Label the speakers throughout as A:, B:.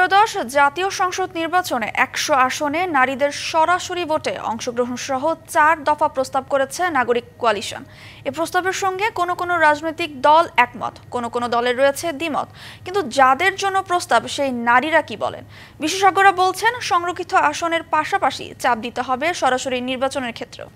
A: ত্রয়োদশ জাতীয় সংসদ নির্বাচনে ১০০ আসনে নারীদের সরাসরি ভোটে অংশগ্রহণ সহ ৪ দফা প্রস্তাব করেছে নাগরিক কোয়ালিশন। এ প্রস্তাবের সঙ্গে কোনো রাজনৈতিক দল একমত, কোনো দলের রয়েছে দ্বিমত। কিন্তু যাদের জন্য প্রস্তাব সেই নারীরা কি বলেন? বিশেষজ্ঞরা বলছেন সংরক্ষিত আসনের পাশাপাশি চাপ দিতে হবে সরাসরি নির্বাচনের ক্ষেত্রেও।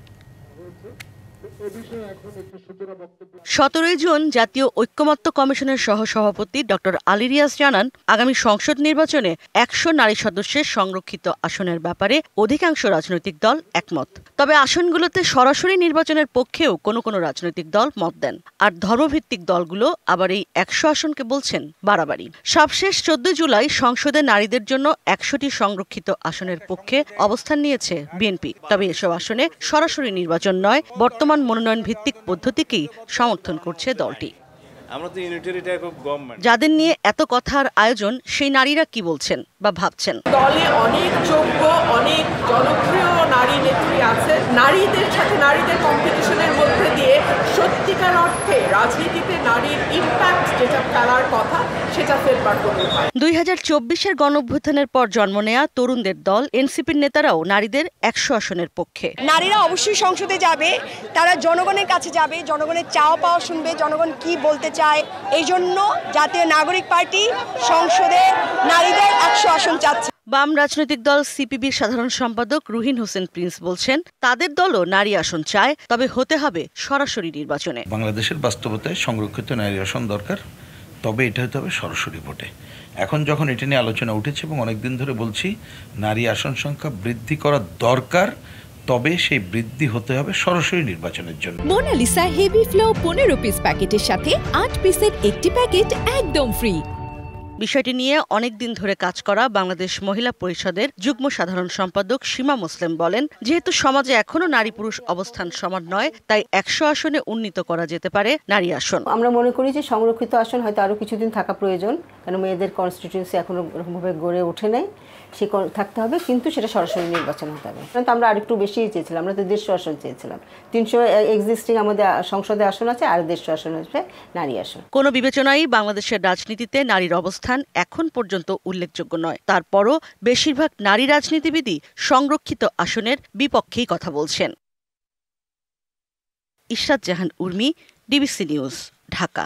B: ১৭ জুন জাতীয় ঐক্যমত্য কমিশনের সহসভাপতি ডক্টর আলী রিয়াজ জানান, আগামী সংসদ নির্বাচনে ১০০ নারী সদস্যের সংরক্ষিত আসনের ব্যাপারে অধিকাংশ রাজনৈতিক দল একমত। তবে আসনগুলোতে সরাসরি নির্বাচনের পক্ষেও কোনো রাজনৈতিক দল মত দেন। আর ধর্মভিত্তিক দলগুলো আবার এই ১০০ আসনকে বলছেন বাড়াবাড়ি। সবশেষ ১৪ জুলাই সংসদে নারীদের জন্য ১০০টি সংরক্ষিত আসনের পক্ষে অবস্থান নিয়েছে বিএনপি। তবে এসব আসনে সরাসরি নির্বাচন নয়, বর্তমান মনোনয়ন ভিত্তিক পদ্ধতিকেই সমর্থন করছে দলটি। যাদের নিয়ে এত কথার আয়োজন, সেই নারীরা কি বলছেন বা ভাবছেন?
C: দলে অনেক যোগ্য, অনেক জনপ্রিয় নারী নেত্রী আছে। নারীদের সাথে নারীদের কম্পিটিশনের মধ্যে দিয়ে সত্যিকার অর্থে রাজনীতিতে নারীর ইম্প্যাক্ট যেটা ফেলার কথা সেটা ফেলবার করতে হয়।
B: ২০২৪-এর গণঅভ্যুত্থানের পর জন্ম নেয়া তরুণদের দল এনসিপির নেতারাও নারীদের ১০০ আসনের পক্ষে।
D: নারীরা অবশ্যই সংসদে যাবে, তারা জনগণের কাছে যাবে, জনগণের চাওয়া পাওয়া শুনবে, জনগণ কি বলতে চায়। এই জন্য জাতীয় নাগরিক পার্টি সংসদে নারীদের ১০০ আসন চাচ্ছে।
B: বাম রাজনৈতিক দল সিপিবির সাধারণ সম্পাদক রুহিন হোসেন প্রিন্স বলছেন, তাদের দলও নারী আসন চায়, তবে হতে হবে সরাসরি নির্বাচনে।
E: বাংলাদেশের বাস্তবতায় সংরক্ষিত নারী আসন দরকার, তবে এটা হতে হবে সরাসরি ভোটে। এখন যখন এটা নিয়ে আলোচনা উঠেছে এবং অনেকদিন ধরে বলছি নারী আসন সংখ্যা বৃদ্ধি করা দরকার, তবে সেই বৃদ্ধি হতে হবে সরাসরি নির্বাচনের জন্য।
F: মোনালিসা হেভি ফ্লো 15 পিস প্যাকেটের সাথে 8 পিসের একটি প্যাকেট একদম ফ্রি।
B: বিষয়টি নিয়ে অনেকদিন ধরে কাজ করা বাংলাদেশ মহিলা পরিষদের যুগ্ম সাধারণ সম্পাদক সীমা মুসলিম বলেন, যেহেতু সমাজে এখনো নারী পুরুষ অবস্থান সমান নয়, তাই ১০০ আসনে উন্নীত করা যেতে পারে নারী আসন।
G: আমরা মনে করি যে সংরক্ষিত আসন হয়তো আরো কিছুদিন থাকা প্রয়োজন, কারণ মেয়েদের কনস্টিটিউয়েন্সি এখনো এরকমভাবে গড়ে ওঠে নাই। সে থাকতে হবে, কিন্তু সেটা সরাসরি নির্বাচন হতে হবে। কারণ আমরা আরেকটু বেশি চেয়েছিলাম, আমরা তো ১৫০ আসন চেয়েছিলাম। ৩০০ এক্সিস্টিং আমাদের সংসদে আসন আছে, আর ১৫০ আসন হচ্ছে নারী আসন।
B: কোনো বিবেচনায় বাংলাদেশের রাজনীতিতে নারীর অবস্থান এখন পর্যন্ত উল্লেখযোগ্য নয়। তারপরও বেশিরভাগ নারী রাজনীতিবিদই সংরক্ষিত আসনের বিপক্ষেই কথা বলছেন। ইশরাত জাহান উর্মি, ডিবিসি নিউজ, ঢাকা।